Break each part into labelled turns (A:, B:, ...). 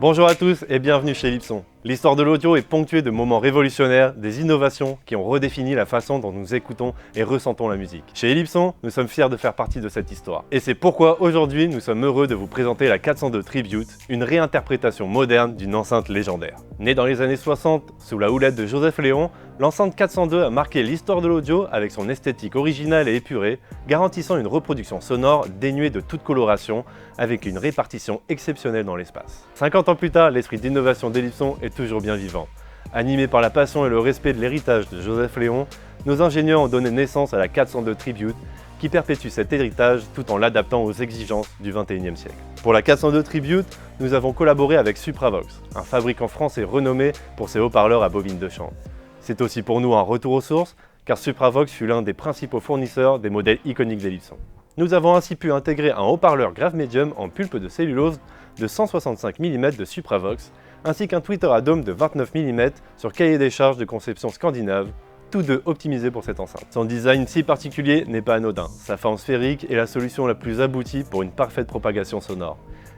A: Bonjour à tous et bienvenue chez Ellipson. L'histoire de l'audio est ponctuée de moments révolutionnaires, des innovations qui ont redéfini la façon dont nous écoutons et ressentons la musique. Chez Ellipson, nous sommes fiers de faire partie de cette histoire. Et c'est pourquoi aujourd'hui, nous sommes heureux de vous présenter la 402 Tribute, une réinterprétation moderne d'une enceinte légendaire. Née dans les années 60 sous la houlette de Joseph Léon, l'enceinte 402 a marqué l'histoire de l'audio avec son esthétique originale et épurée, garantissant une reproduction sonore dénuée de toute coloration, avec une répartition exceptionnelle dans l'espace. 50 ans plus tard, l'esprit d'innovation d'Ellipson est toujours bien vivant. Animé par la passion et le respect de l'héritage de Joseph Léon, nos ingénieurs ont donné naissance à la 402 Tribute, qui perpétue cet héritage tout en l'adaptant aux exigences du XXIe siècle. Pour la 402 Tribute, nous avons collaboré avec Supravox, un fabricant français renommé pour ses haut-parleurs à bobine de chambre. C'est aussi pour nous un retour aux sources, car Supravox fut l'un des principaux fournisseurs des modèles iconiques d'Ellipson. Nous avons ainsi pu intégrer un haut-parleur grave médium en pulpe de cellulose de 165 mm de Supravox, ainsi qu'un tweeter à dôme de 29 mm sur cahier des charges de conception scandinave, tous deux optimisés pour cette enceinte. Son design si particulier n'est pas anodin, sa forme sphérique est la solution la plus aboutie pour une parfaite propagation sonore,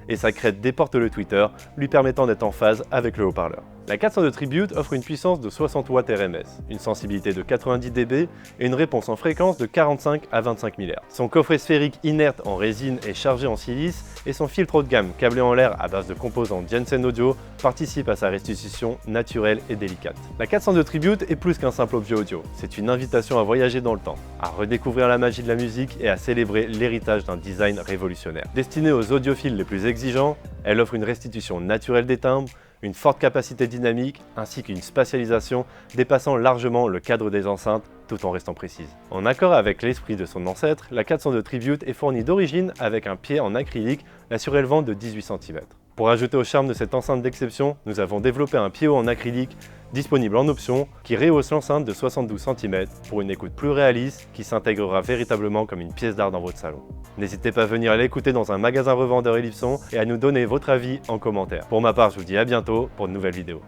A: et sa crête déporte le tweeter, lui permettant d'être en phase avec le haut-parleur. La 402 Tribute offre une puissance de 60 watts RMS, une sensibilité de 90 dB et une réponse en fréquence de 45 à 25 MHz. Son coffret sphérique inerte en résine est chargé en silice et son filtre haut de gamme câblé en l'air à base de composants Jensen Audio participe à sa restitution naturelle et délicate. La 402 Tribute est plus qu'un simple objet audio, c'est une invitation à voyager dans le temps, à redécouvrir la magie de la musique et à célébrer l'héritage d'un design révolutionnaire. Destinée aux audiophiles les plus exigeants, elle offre une restitution naturelle des timbres, une forte capacité dynamique ainsi qu'une spatialisation dépassant largement le cadre des enceintes tout en restant précise. En accord avec l'esprit de son ancêtre, la 402 Tribute est fournie d'origine avec un pied en acrylique la surélevant de 18 cm. Pour ajouter au charme de cette enceinte d'exception, nous avons développé un pied haut en acrylique disponible en option qui rehausse l'enceinte de 72 cm pour une écoute plus réaliste qui s'intégrera véritablement comme une pièce d'art dans votre salon. N'hésitez pas à venir l'écouter dans un magasin revendeur Ellipson et à nous donner votre avis en commentaire. Pour ma part, je vous dis à bientôt pour de nouvelles vidéos.